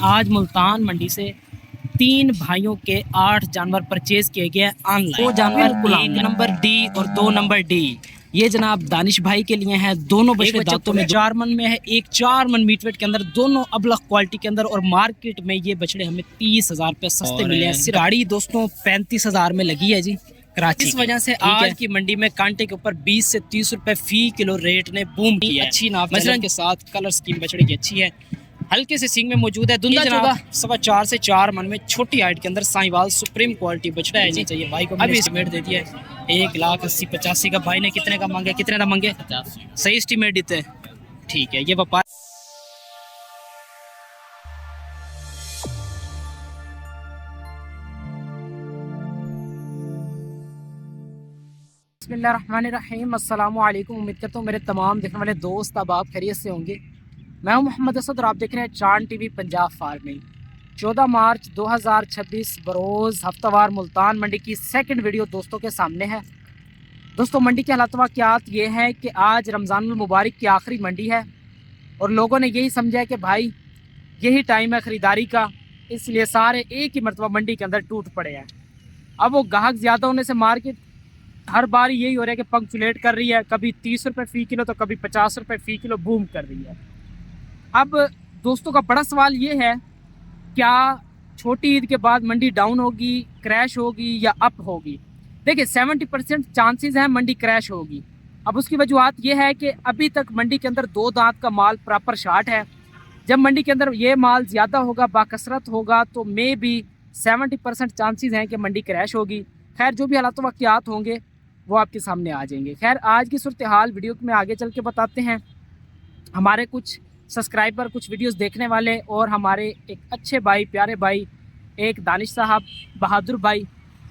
आज मुल्तान मंडी से 3 भाइयों के 8 जानवर परचेज किए गए ऑनलाइन। 2 जानवर 1 नंबर डी और 2 नंबर डी। ये जनाब दानिश भाई के लिए हैं। दोनों बछड़े दांतों में 4 मन में है, एक 4 मन मीट वेट के अंदर, दोनों अबलख क्वालिटी के अंदर। और मार्केट में ये बछड़े हमें 30,000 रुपये सस्ते मिले हैं। गाड़ी दोस्तों 35,000 में लगी है जी कराची। इस वजह से आज की मंडी में कांटे के ऊपर 20 से 30 रुपए फी किलो रेट ने बूम किया है। अच्छी नाप के साथ कलर स्कीम बछड़े की अच्छी है, हल्के से सींग में मौजूद है। दुंदा चौगा 4.25 से 4 मन में छोटी हाइट के अंदर साहिवाल सुप्रीम क्वालिटी बछड़ा है जी। चाहिए भाई को अभी एस्टिमेट दे दिया है 1,80,85 का। भाई ने कितने का मांगे, कितने का मांगे? 50। सही एस्टिमेट देते हैं, ठीक है। ये व्यापार बिस्मिल्लाहिर्रहमानिर्रहीम। अस्सलामु अलैकुम। उम्मीद करता हूँ मेरे तमाम देखने वाले दोस्त अब आप खैरियत से होंगे। मैं हूं मोहम्मद असद और आप देख रहे हैं चांद टीवी पंजाब फार्मिंग। 14 मार्च 2026 बरोज़ हफ्तावार मुल्तान मंडी की सेकंड वीडियो दोस्तों के सामने है। दोस्तों मंडी के हालात वाक़यात ये हैं कि आज रमज़ानुल मुबारक की आखिरी मंडी है और लोगों ने यही समझा है कि भाई यही टाइम है ख़रीदारी का, इसलिए सारे एक ही मरतबा मंडी के अंदर टूट पड़े हैं। अब वो गाहक ज़्यादा होने से मार्केट हर बार यही हो रहा है कि पंक्चुलेट कर रही है, कभी 30 रुपये फ़ी किलो तो कभी 50 रुपये फ़ी किलो बूम कर रही है। अब दोस्तों का बड़ा सवाल ये है, क्या छोटी ईद के बाद मंडी डाउन होगी, क्रैश होगी या अप होगी? देखिए 70% चांसेस हैं मंडी क्रैश होगी। अब उसकी वजूहत ये है कि अभी तक मंडी के अंदर 2 दांत का माल प्रॉपर शार्ट है। जब मंडी के अंदर ये माल ज़्यादा होगा, बाकसरत होगा, तो मे भी 70% चांसेस हैं कि मंडी क्रैश होगी। खैर जो भी हालात वाक़यात होंगे वो आपके सामने आ जाएंगे। खैर आज की सूरत हाल वीडियो में आगे चल के बताते हैं। हमारे कुछ सब्सक्राइबर, कुछ वीडियोस देखने वाले और हमारे एक अच्छे भाई, प्यारे भाई, एक दानिश साहब, बहादुर भाई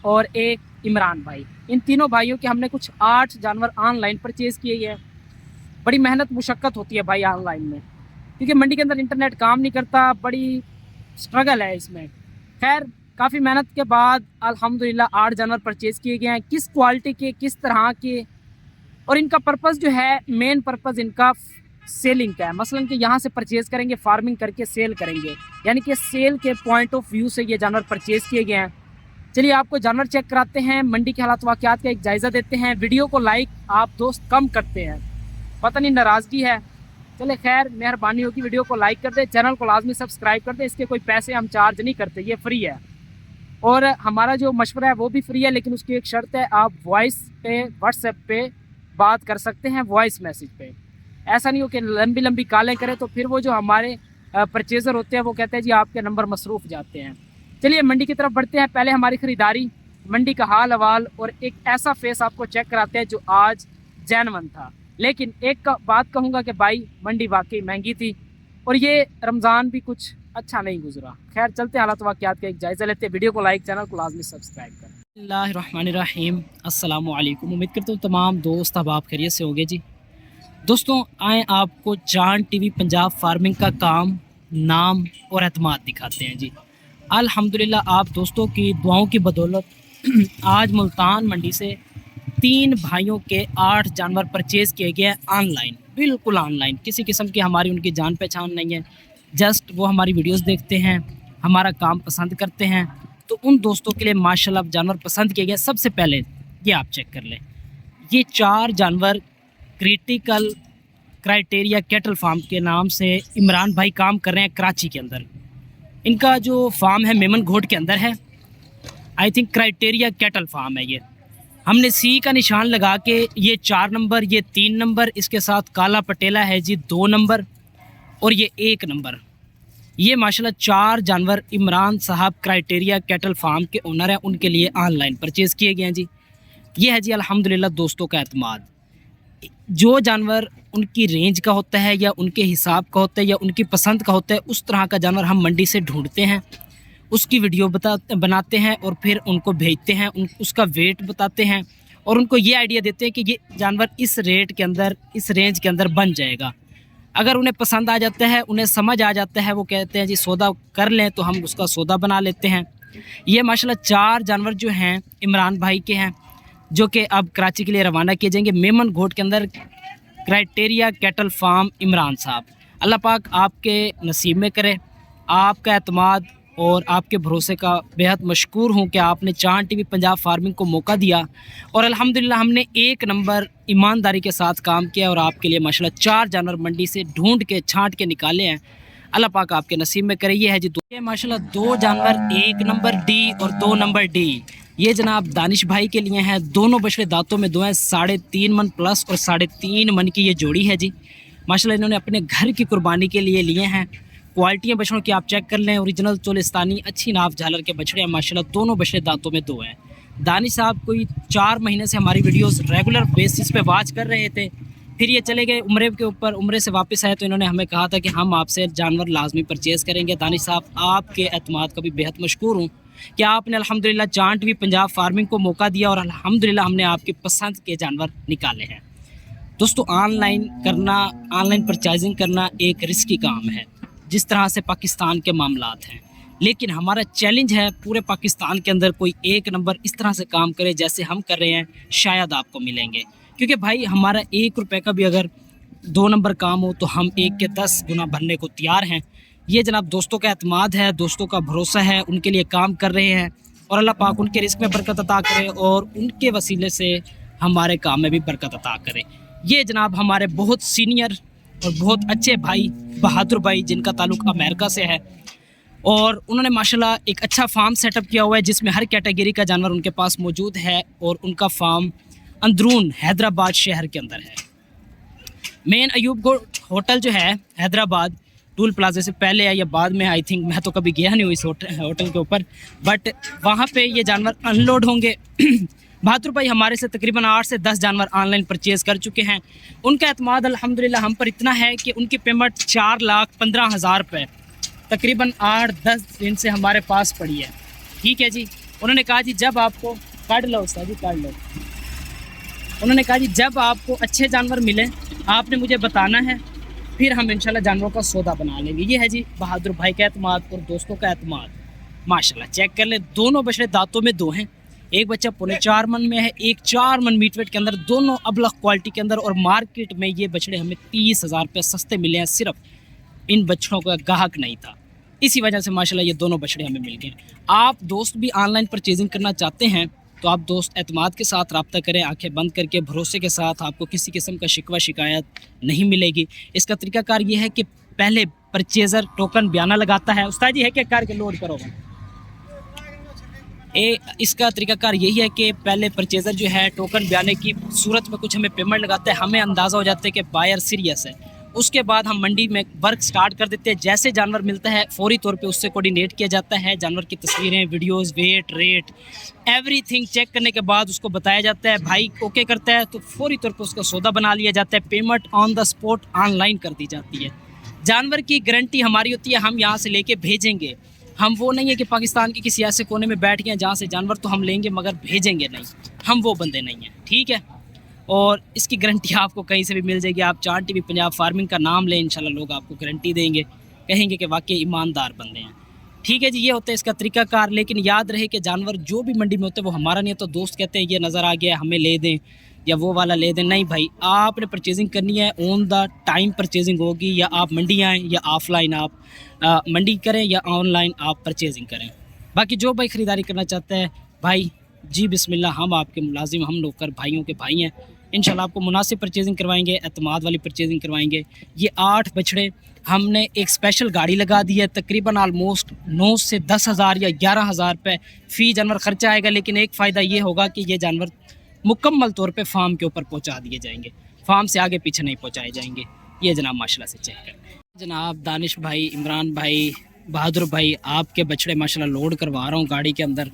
और एक इमरान भाई, इन तीनों भाइयों के हमने कुछ 8 जानवर ऑनलाइन परचेज़ किए हैं। बड़ी मेहनत मुशक्क़त होती है भाई ऑनलाइन में, क्योंकि मंडी के अंदर इंटरनेट काम नहीं करता, बड़ी स्ट्रगल है इसमें। खैर काफ़ी मेहनत के बाद अल्हम्दुलिल्लाह 8 जानवर परचेज़ किए गए हैं। किस क्वालिटी के, किस तरह के, और इनका पर्पज़ जो है, मेन पर्पज़ इनका सेलिंग का है। मसलन कि यहाँ से परचेज़ करेंगे, फार्मिंग करके सेल करेंगे, यानी कि सेल के पॉइंट ऑफ व्यू से ये जानवर परचेज़ किए गए हैं। चलिए आपको जानवर चेक कराते हैं, मंडी के हालात वाक़यात का एक जायज़ा देते हैं। वीडियो को लाइक आप दोस्त कम करते हैं, पता नहीं नाराज़गी है। चले खैर मेहरबानी होगी वीडियो को लाइक कर दे, चैनल को लाजमी सब्सक्राइब कर दे। इसके कोई पैसे हम चार्ज नहीं करते, ये फ्री है। और हमारा जो मशवरा है वो भी फ्री है, लेकिन उसकी एक शर्त है, आप वॉइस पे, व्हाट्सएप पे बात कर सकते हैं, वॉइस मैसेज पे। ऐसा नहीं हो कि लंबी लंबी कॉलें करें तो फिर वो जो हमारे परचेज़र होते हैं वो कहते हैं जी आपके नंबर मसरूफ़ जाते हैं। चलिए मंडी की तरफ बढ़ते हैं। पहले हमारी ख़रीदारी, मंडी का हाल हवाल और एक ऐसा फेस आपको चेक कराते हैं जो आज जैनवन था। लेकिन एक बात कहूँगा कि भाई मंडी वाकई महंगी थी और ये रमज़ान भी कुछ अच्छा नहीं गुजरा। खैर चलते हालात वाक़यात का एक जायज़ा लेते हैं। वीडियो को लाइक, चैनल को लाजमी सब्सक्राइब करें। बिस्मिल्लाहिर्रहमानिर्रहीम। अस्सलामु अलैकुम। उम्मीद करता हूँ तमाम दोस्त अब आप खैरियत से होंगे जी। दोस्तों आए आपको चांद टीवी पंजाब फार्मिंग का काम, नाम और एतमाद दिखाते हैं जी। अल्हम्दुलिल्लाह आप दोस्तों की दुआओं की बदौलत आज मुल्तान मंडी से 3 भाइयों के 8 जानवर परचेज़ किए गए ऑनलाइन, बिल्कुल ऑनलाइन। किसी किस्म की हमारी उनकी जान पहचान नहीं है, जस्ट वो हमारी वीडियोस देखते हैं, हमारा काम पसंद करते हैं। तो उन दोस्तों के लिए माशाल्लाह जानवर पसंद किए गए। सबसे पहले ये आप चेक कर लें, ये 4 जानवर क्रिटिकल क्राइटेरिया कैटल फार्म के नाम से इमरान भाई काम कर रहे हैं कराची के अंदर। इनका जो फार्म है मेमन घोट के अंदर है। I think criteria cattle farm है ये। हमने सी का निशान लगा के ये 4 नंबर, ये 3 नंबर, इसके साथ काला पटेला है जी 2 नंबर और ये 1 नंबर। ये माशाल्लाह 4 जानवर इमरान साहब क्राइटेरिया कैटल फार्म के ओनर हैं, उनके लिए ऑनलाइन परचेज़ किए गए हैं जी। ये है जी अल्हम्दुलिल्लाह दोस्तों का एतमाद। जो जानवर उनकी रेंज का होता है या उनके हिसाब का होता है या उनकी पसंद का होता है, उस तरह का जानवर हम मंडी से ढूंढते हैं, उसकी वीडियो बनाते हैं और फिर उनको भेजते हैं, उसका वेट बताते हैं और उनको ये आइडिया देते हैं कि ये जानवर इस रेट के अंदर, इस रेंज के अंदर बन जाएगा। अगर उन्हें पसंद आ जाता है, उन्हें समझ आ जाता है, वो कहते हैं जी सौदा कर लें, तो हम उसका सौदा बना लेते हैं। ये माशाल्लाह 4 जानवर जो हैं इमरान भाई के हैं, जो कि अब कराची के लिए रवाना किए जाएंगे मेमन घोट के अंदर। क्राइटेरिया कैटल फार्म इमरान साहब, अल्लाह पाक आपके नसीब में करे आपका एतमाद और आपके भरोसे का बेहद मशकूर हूँ कि आपने चांद टीवी पंजाब फार्मिंग को मौका दिया और अल्हम्दुलिल्लाह हमने एक नंबर ईमानदारी के साथ काम किया और आपके लिए माशाल्लाह 4 जानवर मंडी से ढूंढ के छांट के निकाले हैं। अल्लाह पाक आपके नसीब में करे। ये है जी ये माशाल्लाह 2 जानवर, 1 नंबर डी और 2 नंबर डी। ये जनाब दानिश भाई के लिए हैं। दोनों बछड़े दांतों में 2 हैं। 3.5 मन प्लस और 3.5 मन की ये जोड़ी है जी। माशाल्लाह इन्होंने अपने घर की कुर्बानी के लिए लिए हैं। क्वालिटियाँ बछड़ों की आप चेक कर लें। ओरिजिनल चोलिस्तानी अच्छी नाफ झालर के बछड़े हैं माशाल्लाह। दोनों बछड़े दांतों में 2 हैं। दानिश साहब कोई 4 महीने से हमारी वीडियोस रेगुलर बेसिस पे वॉच कर रहे थे। फिर ये चले गए उम्रे के ऊपर, उम्रे से वापस आए तो इन्होंने हमें कहा था कि हम आपसे जानवर लाजमी परचेज़ करेंगे। दानिश साहब आपके एतमाद का भी बेहद मशकूर हूँ कि आपने अल्हम्दुलिल्लाह चांद टीवी पंजाब फार्मिंग को मौका दिया और अल्हम्दुलिल्लाह हमने आपकी पसंद के जानवर निकाले हैं। दोस्तों ऑनलाइन परचेजिंग करना एक रिस्की काम है जिस तरह से पाकिस्तान के मामलात हैं, लेकिन हमारा चैलेंज है पूरे पाकिस्तान के अंदर कोई एक नंबर इस तरह से काम करे जैसे हम कर रहे हैं, शायद आपको मिलेंगे। क्योंकि भाई हमारा 1 रुपये का भी अगर 2 नंबर काम हो तो हम 1 के 10 गुना भरने को तैयार हैं। ये जनाब दोस्तों का एतमाद है, दोस्तों का भरोसा है, उनके लिए काम कर रहे हैं और अल्लाह पाक उनके रिस्क में बरकत अता करे और उनके वसीले से हमारे काम में भी बरकत अता करे। ये जनाब हमारे बहुत सीनियर और बहुत अच्छे भाई बहादुर भाई जिनका ताल्लुक़ अमेरिका से है और उन्होंने माशाल्लाह एक अच्छा फार्म सेटअप किया हुआ है जिसमें हर कैटेगरी का जानवर उनके पास मौजूद है और उनका फार्म अंदरून हैदराबाद शहर के अंदर है। मेन अयूब गोल्ड होटल जो है हैदराबाद टूल प्लाजा से पहले है या बाद में, आई थिंक, मैं तो कभी गया नहीं हूँ इस होटल के ऊपर, बट वहाँ पे ये जानवर अनलोड होंगे। बहादुर भाई हमारे से तकरीबन 8 से 10 जानवर ऑनलाइन परचेज़ कर चुके हैं। उनका एतमाद अल्हम्दुलिल्लाह हम पर इतना है कि उनकी पेमेंट 4,15,000 रुपये तकरीबन 8-10 दिन से हमारे पास पड़ी है। ठीक है जी। उन्होंने कहा जी जब आपको काट लो उस्ताद जी काट लो। उन्होंने कहा जी जब आपको अच्छे जानवर मिले आपने मुझे बताना है, फिर हम इंशाल्लाह जानवरों का सौदा बना लेंगे। ये है जी बहादुर भाई का एतमाद और दोस्तों का एतमाद। माशाल्लाह चेक कर ले, दोनों बछड़े दांतों में 2 हैं। एक बच्चा 4.25 मन में है, एक 4 मन मीट वेट के अंदर, दोनों अबलख क्वालिटी के अंदर। और मार्केट में ये बछड़े हमें 30,000 रुपये सस्ते मिले हैं, सिर्फ इन बछड़ों का गाहक नहीं था, इसी वजह से माशाल्लाह ये दोनों बछड़े हमें मिल गए। आप दोस्त भी ऑनलाइन परचेजिंग करना चाहते हैं तो आप दोस्त एतमाद के साथ रब्ता करें, आंखें बंद करके भरोसे के साथ। आपको किसी किस्म का शिकवा शिकायत नहीं मिलेगी। इसका तरीकाकार ये है कि पहले परचेज़र टोकन बयाना लगाता है। उस्ताद जी है क्या कार के लोड करो। इसका तरीकाकार यही है कि पहले परचेज़र जो है टोकन बयाने की सूरत में कुछ हमें पेमेंट लगाता है, हमें अंदाज़ा हो जाता है कि बायर सीरियस है। उसके बाद हम मंडी में वर्क स्टार्ट कर देते हैं। जैसे जानवर मिलता है फौरी तौर पे उससे कोऑर्डिनेट किया जाता है। जानवर की तस्वीरें, videos, weight, rate, everything check करने के बाद उसको बताया जाता है। भाई ओके करता है तो फौरी तौर पे उसका सौदा बना लिया जाता है। Payment on the spot online कर दी जाती है। जानवर की गारंटी हमारी होती है, हम यहाँ से लेके भेजेंगे। हम वो नहीं है कि पाकिस्तान के किसी ऐसे कोने में बैठ गए जहाँ से जानवर तो हम लेंगे मगर भेजेंगे नहीं, हम वो बंदे नहीं हैं। ठीक है। और इसकी गारंटी आपको कहीं से भी मिल जाएगी। आप चांद टीवी पंजाब फार्मिंग का नाम लें, इंशाल्लाह लोग आपको गारंटी देंगे, कहेंगे कि वाकई ईमानदार बंदे हैं। ठीक है जी, ये होता है इसका तरीकाकार। लेकिन याद रहे कि जानवर जो भी मंडी में होते हैं वो हमारा नहीं होता। दोस्त कहते हैं ये नज़र आ गया हमें ले दें या वो वाला ले दें, नहीं भाई, आपने परचेजिंग करनी है, ऑन द टाइम परचेजिंग होगी। या आप मंडी आएँ या ऑफलाइन आप मंडी करें या ऑनलाइन आप परचेजिंग करें। बाकी जो भाई ख़रीदारी करना चाहता है भाई जी बिस्मिल्लाह, हम आपके मुलाजिम, हम नौकर, भाइयों के भाई हैं। इंशाल्लाह आपको मुनासिब परचेजिंग करवाएंगे, एतमाद वाली परचेजिंग करवाएंगे। ये 8 बछड़े हमने एक स्पेशल गाड़ी लगा दी है, तकरीबन आलमोस्ट 9 से 10,000 या 11,000 रुपये फ़ी जानवर ख़र्चा आएगा। लेकिन एक फ़ायदा ये होगा कि ये जानवर मुकम्मल तौर पे फार्म के ऊपर पहुंचा दिए जाएंगे, फार्म से आगे पीछे नहीं पहुंचाए जाएंगे। ये जनाब माशाल्लाह से चेक करें। जनाब दानिश भाई, इमरान भाई, बहादुर भाई, आपके बछड़े माशाल्लाह लोड करवा रहा हूँ गाड़ी के अंदर।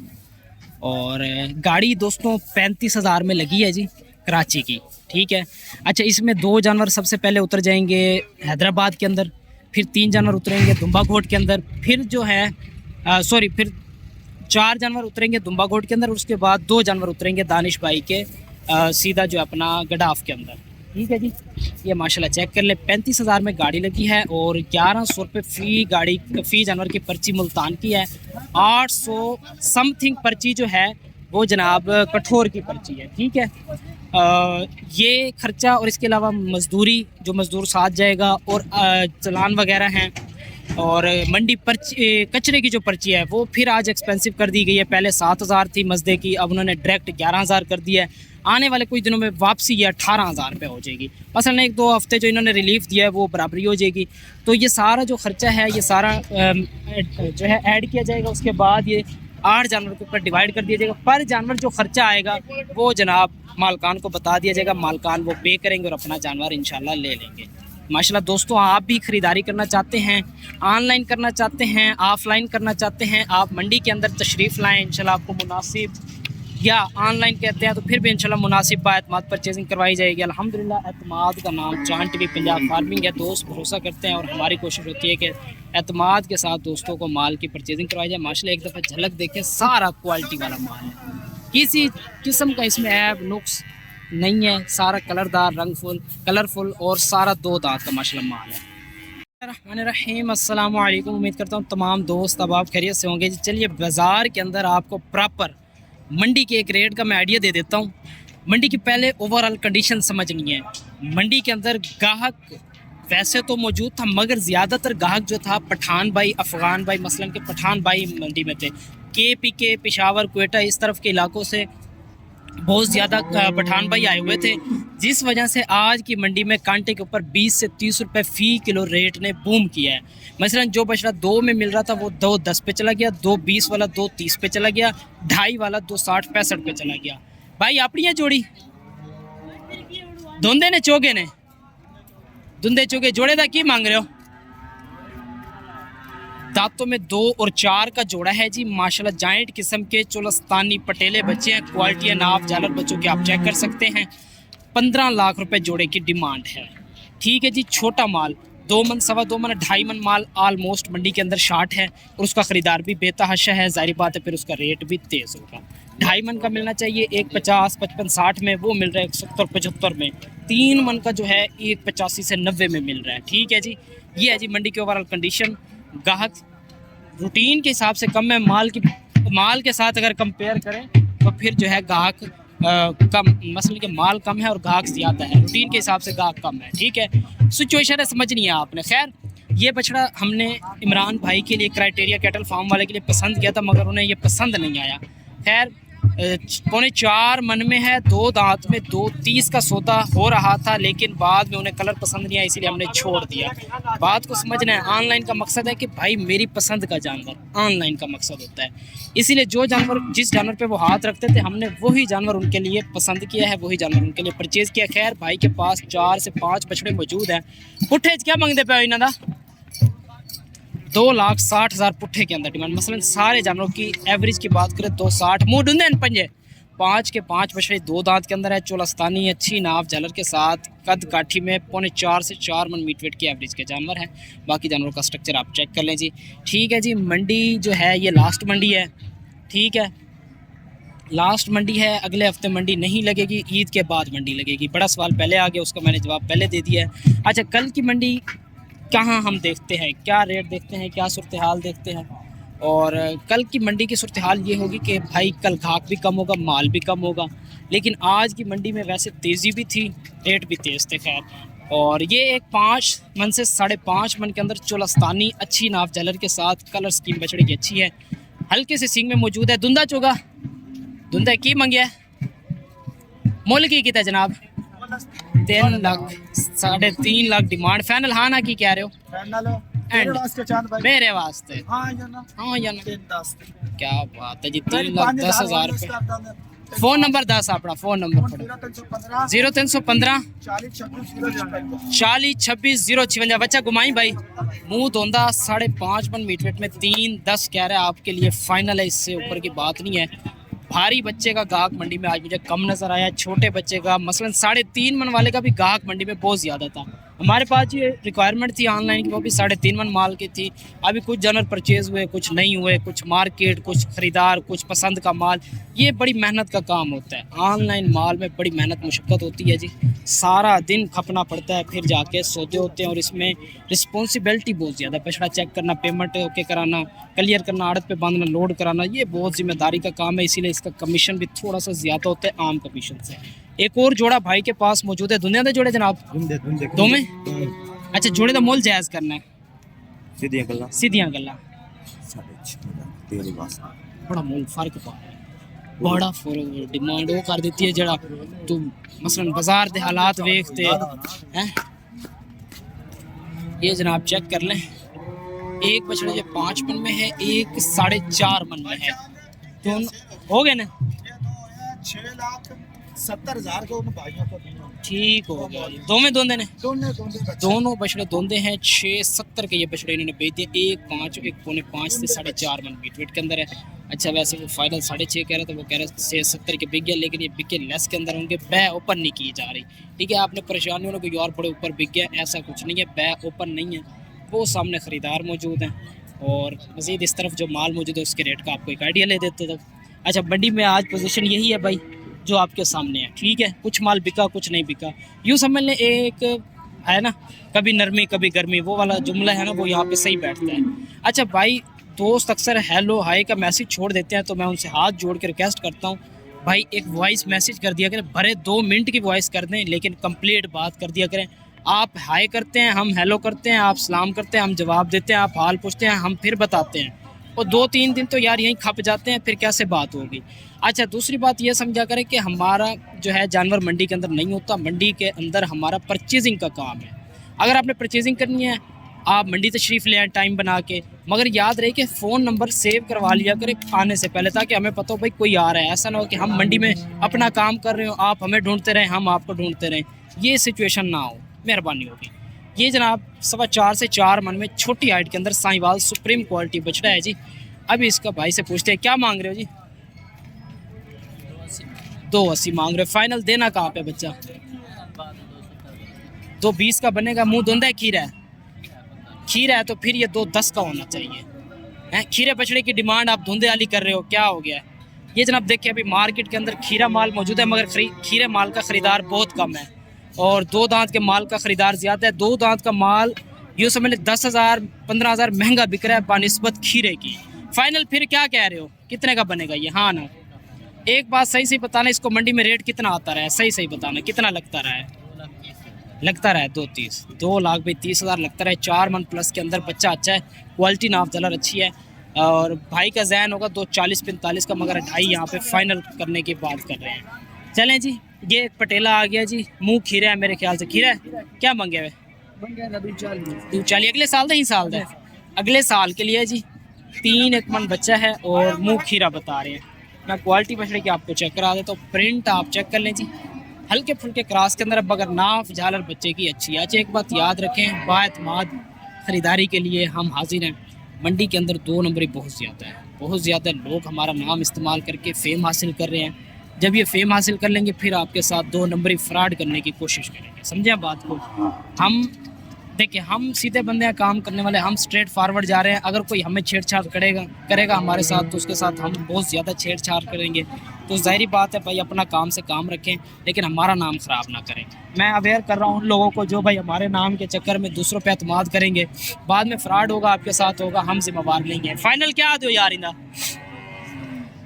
और गाड़ी दोस्तों 35,000 में लगी है जी, कराची की। ठीक है। अच्छा, इसमें 2 जानवर सबसे पहले उतर जाएंगे हैदराबाद के अंदर, फिर 3 जानवर उतरेंगे दुम्बाघोट के अंदर, फिर जो है फिर 4 जानवर उतरेंगे दुम्बाघोट के अंदर। उसके बाद 2 जानवर उतरेंगे दानिश भाई के सीधा जो अपना गडाफ के अंदर। ठीक है जी। ये माशाल्लाह चेक कर ले, 35,000 में गाड़ी लगी है और 1100 रुपये फ़ी जानवर की पर्ची मुल्तान की है। 800 समथिंग पर्ची जो है वो जनाब कठोर की पर्ची है। ठीक है। ये खर्चा और इसके अलावा मज़दूरी, जो मज़दूर साथ जाएगा, और चलान वगैरह हैं, और मंडी पर्ची कचरे की जो पर्ची है वो फिर आज एक्सपेंसिव कर दी गई है। पहले 7,000 थी मजदे की, अब उन्होंने डायरेक्ट 11,000 कर दिया है। आने वाले कुछ दिनों में वापसी ये 18,000 रुपये हो जाएगी। मसलन 1-2 हफ्ते जो इन्होंने रिलीफ दिया है वो बराबरी हो जाएगी। तो ये सारा जो खर्चा है ये सारा जो है ऐड किया जाएगा। उसके बाद ये 8 जानवर के ऊपर डिवाइड कर दिया जाएगा। पर जानवर जो खर्चा आएगा वो जनाब मालकान को बता दिया जाएगा, मालकान वो पे करेंगे और अपना जानवर इंशाल्लाह ले लेंगे। माशाल्लाह दोस्तों, आप भी ख़रीदारी करना चाहते हैं, ऑनलाइन करना चाहते हैं, ऑफ़लाइन करना चाहते हैं, आप मंडी के अंदर तशरीफ़ लाएँ। इंशाल्लाह आपको मुनासिब, या ऑनलाइन कहते हैं तो फिर भी इंशाल्लाह मुनासिब बाएतमाद परचेजिंग करवाई जाएगी। अल्हम्दुलिल्लाह एतमाद का नाम चांद टीवी पंजाब फार्मिंग है। दोस्त भरोसा करते हैं और हमारी कोशिश होती है कि एतमाद के साथ दोस्तों को माल की परचेजिंग करवाई जाए। माशाल्लाह एक दफ़ा झलक देखें, सारा क्वालिटी वाला माल है, किसी किस्म का इसमें ऐब नुक्स नहीं है। सारा कलरदार, कलरफुल और सारा 2 दांत का माशाल्लाह माल है। रहमानिर्रहीम, अस्सलाम वालेकुम। उम्मीद करता हूँ तमाम दोस्त अब आप खैरियत से होंगे। चलिए बाज़ार के अंदर आपको प्रॉपर मंडी के एक रेट का मैं आइडिया दे देता हूँ। मंडी की पहले ओवरऑल कंडीशन समझनी है। मंडी के अंदर गाहक वैसे तो मौजूद था, मगर ज़्यादातर गाहक जो था पठान भाई, अफ़गान भाई, मसलन के पठान भाई मंडी में थे। के पेशावर, क्वेटा इस तरफ के इलाकों से बहुत ज़्यादा पठान भाई आए हुए थे, जिस वजह से आज की मंडी में कांटे के ऊपर 20 से 30 रुपये फ़ी किलो रेट ने बूम किया है। मसलन जो बछड़ा 2 में मिल रहा था वो 2.10 पे चला गया, 2.20 वाला 2.30 पे चला गया, 2.5 वाला 2.60-65 पे चला गया। भाई अपनी है जोड़ी धुंधे ने चोगे ने धुंधे चोगे जोड़े का की मांग रहे हो? दांतों में 2 और 4 का जोड़ा है जी। माशाल्लाह जाइंट किस्म के चोलस्तानी पटेले बच्चे हैं। क्वालिटी नाप जालर बच्चों के आप चेक कर सकते हैं। 15 लाख रुपए जोड़े की डिमांड है। ठीक है जी। छोटा माल 2 मन, 2.25 मन, 2.5 मन माल ऑलमोस्ट मंडी के अंदर शार्ट है और उसका ख़रीदार भी बेतहाशा है। ज़ाहिर बात है फिर उसका रेट भी तेज़ होगा। 2.5 मन का मिलना चाहिए 1.50, 55, 60 में, वो मिल रहा है 170, 75 में। 3 मन का जो है 1.85 से 90 में मिल रहा है। ठीक है जी। ये है जी मंडी की ओवरऑल कंडीशन। गाहक रूटीन के हिसाब से कम है। माल के साथ अगर कंपेयर करें तो फिर जो है गाहक कम, मसलन के माल कम है और गाहक ज़्यादा है। रूटीन के हिसाब से गाहक कम है। ठीक है, सिचुएशन है, समझनी है आपने। खैर, ये बछड़ा हमने इमरान भाई के लिए, क्राइटेरिया कैटल फार्म वाले के लिए पसंद किया था, मगर उन्हें ये पसंद नहीं आया। खैर 4.25 मन में है, 2 दांत में, 2.30 का सौदा हो रहा था, लेकिन बाद में उन्हें कलर पसंद नहीं आया, इसीलिए हमने छोड़ दिया। बात को समझना है। ऑनलाइन का मकसद है कि भाई मेरी पसंद का जानवर, ऑनलाइन का मकसद होता है। इसीलिए जो जानवर, जिस जानवर पे वो हाथ रखते थे, हमने वही जानवर उनके लिए पसंद किया है, वही जानवर उनके लिए परचेज़ किया। खैर भाई के पास 4 से 5 बछड़े मौजूद हैं। पुट्ठे क्या मंगते पे इन्हों का? 2,60,000 पुट्ठे के अंदर डिमांड। मसलन सारे जानवरों की एवरेज की बात करें 260। मुँह ढूंढे पंजे 5 के 5 बछड़े 2 दांत के अंदर है। चोलस्तानी अच्छी नाप जालर के साथ, कद काठी में 3.25 से 4 मन मीट वेट की एवरेज के जानवर हैं। बाकी जानवरों का स्ट्रक्चर आप चेक कर लें जी। ठीक है जी। मंडी जो है ये लास्ट मंडी है। ठीक है, लास्ट मंडी है। अगले हफ्ते मंडी नहीं लगेगी, ईद के बाद मंडी लगेगी। बड़ा सवाल पहले आ गया, उसका मैंने जवाब पहले दे दिया है। अच्छा, कल की मंडी कहाँ हम देखते हैं, क्या रेट देखते हैं, क्या सूरत हाल देखते हैं। और कल की मंडी की सूरत हाल ये होगी कि भाई कल घाक भी कम होगा, माल भी कम होगा। लेकिन आज की मंडी में वैसे तेज़ी भी थी, रेट भी तेज़ थे। खैर, और ये एक 5 मन से 5.5 मन के अंदर चोलस्तानी अच्छी नाप जालर के साथ, कलर स्कीम बछड़े की अच्छी है, हल्के से सींग में मौजूद है। धुंधा चोगा धुंधा की मंगिया मुल की कितना जनाब? 3 लाख 3.5 लाख डिमांड। फाइनल हाँ ना की कह रहे हो? मेरे वास्ते हाँ या ना? क्या बात है जी। 3,10,000 रुपये। फ़ोन नंबर 10 अपना फ़ोन नंबर 0315 40 26 056। बच्चा घुमाई भाई, मुंह धोंदा 5.5 मन मीट वेट में 3.10 कह रहा है आपके लिए फाइनल है। इससे ऊपर की बात नहीं है। भारी बच्चे का गाहक मंडी में आज मुझे कम नज़र आया। छोटे बच्चे का, मसलन 3.5 मन वाले का भी गाहक मंडी में बहुत ज़्यादा था। हमारे पास ये रिक्वायरमेंट थी ऑनलाइन की, वो भी 3.5 मन माल की थी। अभी कुछ जानवर परचेज़ हुए, कुछ नहीं हुए, कुछ मार्केट, कुछ ख़रीदार, कुछ पसंद का माल। ये बड़ी मेहनत का काम होता है। ऑनलाइन माल में बड़ी मेहनत मुशक्क़त होती है जी। सारा दिन खपना पड़ता है, फिर जाके सौदे होते हैं, और इसमें रिस्पॉन्सिबिलिटी बहुत ज़्यादा। बछड़ा चेक करना, पेमेंट ओके कराना, क्लियर करना, आड़त पे बांधना, लोड कराना, ये बहुत जिम्मेदारी का काम है। इसीलिए इसका कमीशन भी थोड़ा सा ज़्यादा होता है आम कमीशन से। एक और जोड़ा भाई के पास मौजूद है। दुनिया के जोड़े जनाब? दो में। अच्छा, जोड़े का मोल जायज़ करना है। सीधी गल्ला सीधियां गल्ला 6.5 तेरी बस बड़ा मूल फर्क पा बड़ा फर्क डिमांड वो कर देती है जरा तू मसलन बाजार के हालात वेखते हैं। ये जनाब चेक कर लें, एक बछड़ा जो 5 मन में है, एक 4.5 मन में है, तो हो गए ना 6,70,000 को उन भाइयों को दिया। ठीक हो गया जी। दो में दोंदे ने दोनों बछड़े दोंदे हैं 670 के ये बछड़े इन्होंने बेच दिए, 1.5 1.5 से 4.5 मन मीट वेट के अंदर है। अच्छा वैसे वो फाइनल 6.5 कह रहे थे, वो कह रहे 670 के बिक गया, लेकिन ये बिके लेस के अंदर होंगे, बै ओपन नहीं की जा रही। ठीक है, आपने परेशानी होने कोई और बड़े ऊपर बिक गया, ऐसा कुछ नहीं है, बै ओपन नहीं है, वो सामने ख़रीदार मौजूद हैं और मज़ीद इस तरफ जो माल मौजूद है उसके रेट का आपको एक आइडिया ले देते थे। अच्छा मंडी में आज पोजीशन यही है भाई जो आपके सामने है। ठीक है, कुछ माल बिका कुछ नहीं बिका, यूँ समझ लें एक है ना, कभी नरमी कभी गर्मी, वो वाला जुमला है ना, वो यहाँ पे सही बैठता है। अच्छा भाई दोस्त अक्सर हेलो हाय का मैसेज छोड़ देते हैं, तो मैं उनसे हाथ जोड़ के रिक्वेस्ट करता हूँ भाई एक वॉइस मैसेज कर दिया करें, भरे 2 मिनट की वॉइस कर दें, लेकिन कंप्लीट बात कर दिया करें। आप हाय करते हैं, हम हेलो करते हैं, आप सलाम करते हैं, हम जवाब देते हैं, आप हाल पूछते हैं, हम फिर बताते हैं, और 2-3 दिन तो यार यहीं खप जाते हैं, फिर कैसे बात होगी। अच्छा दूसरी बात ये समझा करें कि हमारा जो है जानवर मंडी के अंदर नहीं होता, मंडी के अंदर हमारा परचेजिंग का काम है। अगर आपने परचेजिंग करनी है आप मंडी तशरीफ़ ले आएँ टाइम बना के, मगर याद रहे कि फ़ोन नंबर सेव करवा लिया करें आने से पहले, ताकि हमें पता हो भाई कोई आ रहा है। ऐसा ना हो कि हम मंडी में अपना काम कर रहे हो, आप हमें ढूंढते रहें, हम आपको ढूंढते रहें, ये सिचुएशन ना हो, मेहरबानी होगी। ये जनाब 4.25 से 4 मन में छोटी हाइट के अंदर साहिवाल सुप्रीम क्वालिटी बछड़ा है जी। अभी इसका भाई से पूछते हैं क्या मांग रहे हो जी? 280 मांग रहे हो, फाइनल देना कहाँ पे बच्चा? 220 का बनेगा, मुंह धुंधा है, खीरा है, खीरा है तो फिर ये 210 का होना चाहिए है। खीरे बछड़े की डिमांड आप धुंधे वाली कर रहे हो, क्या हो गया? ये जनाब देखिए अभी मार्केट के अंदर खीरा माल मौजूद है, मगर खीरे माल का ख़रीदार बहुत कम है और 2 दांत के माल का ख़रीदार ज़्यादा है। 2 दांत का माल यूँ समझ 10,000 15,000 महंगा बिक रहा है बानिस्बत खीरे की। फाइनल फिर क्या कह रहे हो, कितने का बनेगा ये? हाँ ना, एक बात सही सही बताना, इसको मंडी में रेट कितना आता रहा है, सही सही बताना कितना लगता रहा है? लगता रहा है 230, 2,30,000 लगता रहा है। 4 मन प्लस के अंदर बच्चा अच्छा है, क्वालिटी नाफ दलर अच्छी है और भाई का जहन होगा 240-45 का, मगर 2.5 यहाँ पे फाइनल करने की बात कर रहे हैं। चलें जी, ये एक पटेला आ गया जी, मुंह खीरा है मेरे ख्याल से, खीरा है क्या मंगे हुए? 240 अगले साल का ही साल है, अगले साल के लिए जी। 3 मन बच्चा है और मुंह खीरा बता रहे हैं। मैं क्वालिटी बछड़े की आपको चेक करा देता हूँ, प्रिंट आप चेक कर लें जी, हल्के फुल्के क्रॉस के अंदर। अब अगर नाफ झालर बच्चे की अच्छी है। अच्छा एक बात याद रखें, बाएतमाद ख़रीदारी के लिए हम हाजिर हैं। मंडी के अंदर 2 नंबरी बहुत ज़्यादा है, बहुत ज़्यादा लोग हमारा नाम इस्तेमाल करके फ़ेम हासिल कर रहे हैं। जब ये फ़ेम हासिल कर लेंगे फिर आपके साथ 2 नंबरी फ्रॉड करने की कोशिश करेंगे, समझे बात को? हम देखिए हम सीधे बंदे हैं, काम करने वाले, हम स्ट्रेट फारवर्ड जा रहे हैं। अगर कोई हमें छेड़छाड़ करेगा हमारे साथ, तो उसके साथ हम बहुत ज़्यादा छेड़छाड़ करेंगे। तो ज़ाहिर बात है भाई अपना काम से काम रखें, लेकिन हमारा नाम ख़राब ना करें। मैं अवेयर कर रहा हूँ उन लोगों को जो भाई हमारे नाम के चक्कर में दूसरों पे एतमाद करेंगे, बाद में फ्रॉड होगा आपके साथ होगा, हम जिम्मेवार नहीं हैं। फाइनल क्या दो यार इंदा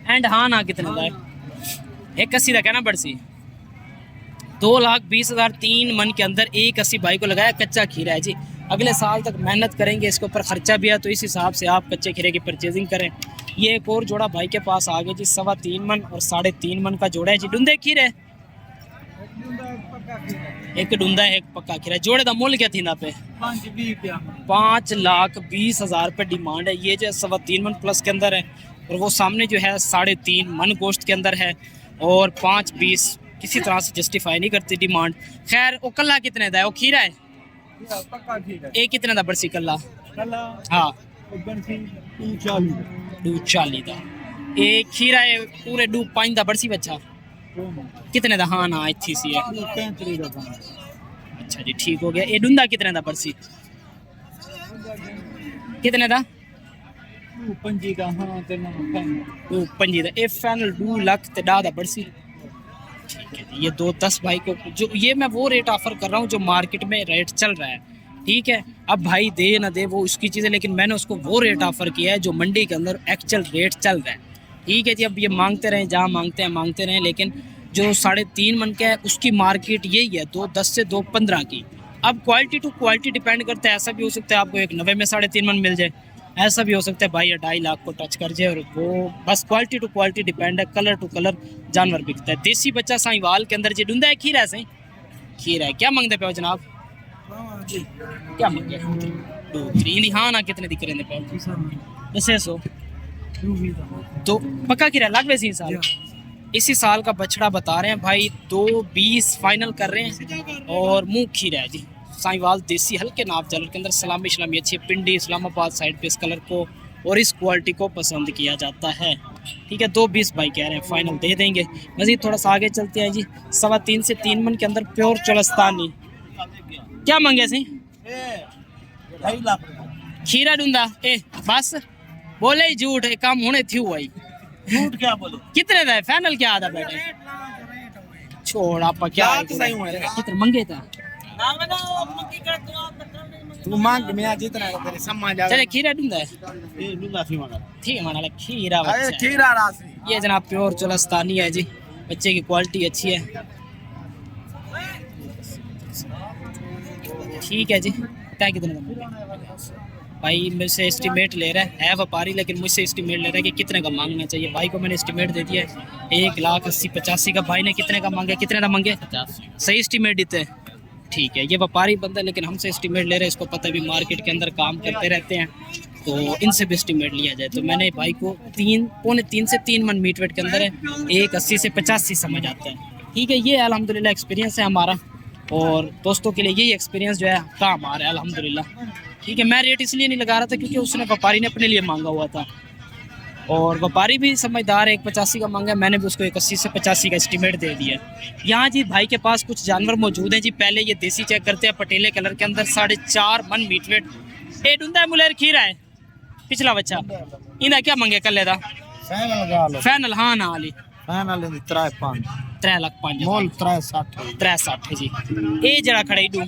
एंड हाँ ना कितने का? 180 का कहना बड़सी, 2,20,000 3 मन के अंदर 180 भाई को लगाया। कच्चा खीरा है जी, अगले साल तक मेहनत करेंगे, इसके ऊपर ख़र्चा भी है, तो इस हिसाब से आप कच्चे खीरे की परचेजिंग करें। ये एक और जोड़ा भाई के पास आ गया जी, 3.25 मन और 3.5 मन का जोड़ा है जी। डूंदे खीरे एक डूंदा है एक पक्का खीरा, जोड़े का मुल क्या थी ना पे? 5,20,000 रुपये डिमांड है। ये जो 3.25 मन प्लस के अंदर है और वो सामने जो है 3.5 मन गोश्त के अंदर है और 5.20 किसी तरह से जस्टिफाई नहीं करती डिमांड। खैर वो कल्ला कितने का है? वो खीरा है एक कितने का बरसी कल्ला? हाँ 240 का एक खीरा है, पूरे 2.5 का बरसी बच्चा कितने का? हाँ ना इतनी सी है। अच्छा जी ठीक हो गया। ये डूंदा कितने का बरसी? कितने का? 2.5 का। हाँ 2.5 का। ये फाइनल 2 लाख ते डा बरसी। ठीक है जी, ये 210 भाई को जो ये मैं वो रेट ऑफर कर रहा हूँ जो मार्केट में रेट चल रहा है। ठीक है, अब भाई दे ना दे वो उसकी चीज़ है, लेकिन मैंने उसको वो रेट ऑफर किया है जो मंडी के अंदर एक्चुअल रेट चल रहा है। ठीक है जी, अब ये मांगते रहें जहाँ मांगते रहें, लेकिन जो 3.5 मन का है उसकी मार्केट यही है 210 से 215 की। अब क्वालिटी टू क्वालिटी डिपेंड करता है, ऐसा भी हो सकता है आपको एक 90 में 3.5 मन मिल जाए, ऐसा भी हो सकता है भाई 2.5 लाख को टच कर जाए, और वो बस क्वालिटी टू क्वालिटी डिपेंड है, कलर टू कलर जानवर बिकता है। देसी बच्चा साहिवाल के अंदर जी डूंदा है, खीरा से खीरा है। क्या मंगते पे हो जनाब? क्या मंगे? 2-3 हाँ ना कितने दिख रहे पे? 600 तो पक्का खीरा लग वैसे साल इसी साल का बछड़ा बता रहे हैं भाई, 2.20 फाइनल कर रहे हैं, और मुंह खीरा है जी, साहिवाल देसी हल्के नाप जालर के अंदर, सलामी शलामी अच्छी है, पिंडी इस्लामाबाद साइड पे इस कलर को और इस क्वालिटी को पसंद किया जाता है। ठीक है, 2.20 भाई कह रहे हैं, फाइनल दे देंगे। मजीद थोड़ा सा आगे चलते हैं जी, 2.25 से 3 मन के अंदर प्योर चोलस्तानी। क्या मंगे सी? 2.5 लाख खीरा डूंदा ए बस बोले ही झूठ है, काम होने थी हुआ ही। झूठ क्या बोलो? कितने था फाइनल? क्या आधा बैठे छोड़ आप क्या कितने मंगे था? तू मांग मैं जितना है तेरे सम्मान जा। चले खीरा डूंदा है, ये लूंगा थी मांगा। ठीक है माना खीरा अरे बच्चा है। खीरा राशि ये जनाब प्योर चोलस्तानी है जी, बच्चे की क्वालिटी अच्छी है। ठीक है जी, क्या कितने का भाई मुझसे एस्टिमेट ले रहा है व्यापारी, लेकिन मुझसे एस्टिमेट ले रहा है कि कितने का मांगना चाहिए। भाई को मैंने एस्टिमेट दे दिया है 1,80,85 का। भाई ने कितने का मांगे? कितने का मांगे? 50। सही एस्टिमेट देते हैं, ठीक है। ये व्यापारी बंदा है लेकिन हमसे एस्टिमेट ले रहे हैं, इसको पता है भी मार्केट के अंदर काम करते रहते हैं, तो इनसे भी एस्टिमेट लिया जाए। तो मैंने भाई को 3.25 से 3 मन मीट वेट के अंदर है, 1,80 से 85 समझ आता है। ठीक है, ये अल्हम्दुलिल्लाह एक्सपीरियंस है हमारा, और दोस्तों के लिए यही एक्सपीरियंस जो है काम आ रहा है अल्हम्दुलिल्लाह। ठीक है, मैं रेट इसलिए नहीं लगा रहा था क्योंकि उसने व्यापारी ने अपने लिए मांगा हुआ था, और व्यापारी भी समझदार है, 1,85 का मांगा, मैंने भी उसको 1,80 से 85 का एस्टीमेट दे दिया। यहाँ जी भाई के पास कुछ जानवर मौजूद हैं जी। पहले ये देसी चेक करते हैं, पटेले कलर के अंदर 4.5 मन मीट वेट। ए डूंदा है मुलेर खीरा है पिछला बच्चा, इन्हें क्या मंगे कल दा फाइनल? हाँ ना अली फाइनल 3 लाख 5 मोल 360 360 जी। ये जरा खड़ा ही डू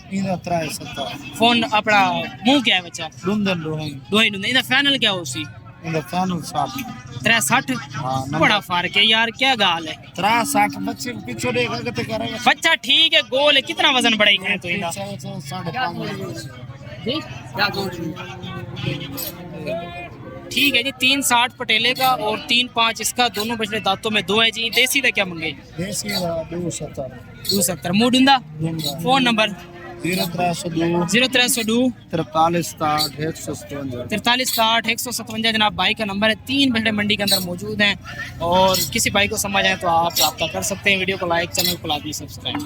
इधर 370 फोन अपना मुंह क्या है बच्चा? डुंदन रोहन दोही डूंदा। इधर फाइनल क्या हो उसी? इधर फाइनल 60 360। हां बड़ा फर्क है यार, क्या गाल है? 360 बच्चे के पीछे देखा कितने करेगा बच्चा ठीक है, गोल है, कितना वजन बढ़ाई है तो इनका? 5.5 जी ठीक है जी। 360 पटेले का और 3.5 इसका, दोनों बछड़े दांतों में 2 है जी। देसी का क्या मंगे? देसी 270 270 मुंह डूंदा। फोन नंबर 0302 0302 43 60 157 43 60 157 जनाब भाई का नंबर है। 3 बछड़े मंडी के अंदर मौजूद हैं, और किसी भाई को समझ आए तो आप रब्ता कर सकते हैं। वीडियो को लाइक, चैनल को लाजमी सब्सक्राइब।